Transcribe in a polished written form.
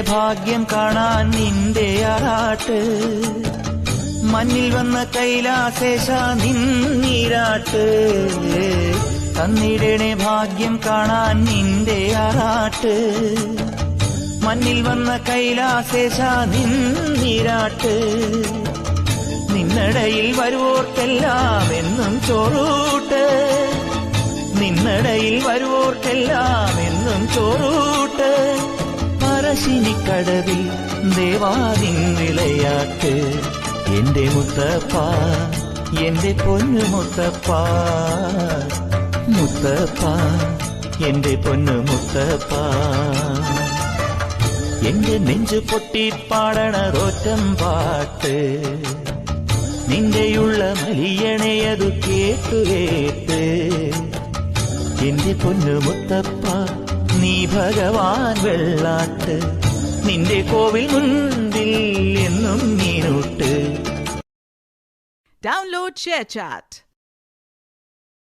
ഭാഗ്യം കാണാൻ നിന്റെ ആറാട്ട്, മണ്ണിൽ വന്ന കൈലാസേശ നിന്നീരാട്ട്. തന്നിടണേ ഭാഗ്യം കാണാൻ നിന്റെ ആറാട്ട്, മണ്ണിൽ വന്ന കൈലാസേശ നിന്നീരാട്ട്. നിന്നടയിൽ വരുവോർക്കെല്ലാം എന്നും ചോറൂട്ട്, നിന്നടയിൽ വരുവോർക്കെല്ലാം എന്നും ചോറൂട്ട്. പറശ്ശിനിക്കടവിൽ ദേവാദിൻ വിളയാട്ട്. എന്റെ മുത്തപ്പ, എന്റെ പൊന്നു മുത്തപ്പ, മുത്തപ്പ, എന്റെ പൊന്നു മുത്തപ്പ. എന്റെ നെഞ്ചു പൊട്ടി പാടണറോറ്റം പാട്ട്, നിന്റെയുള്ള മലിയണയതു കേട്ടു കേട്ട്. എന്റെ പൊന്നു മുത്തപ്പ, നീ ഭഗവാൻ വെള്ളാട്ട്, നിന്റെ കോവിൽ മുൻപിൽ എന്നും നീനൂട്ട്. Download ShareChat.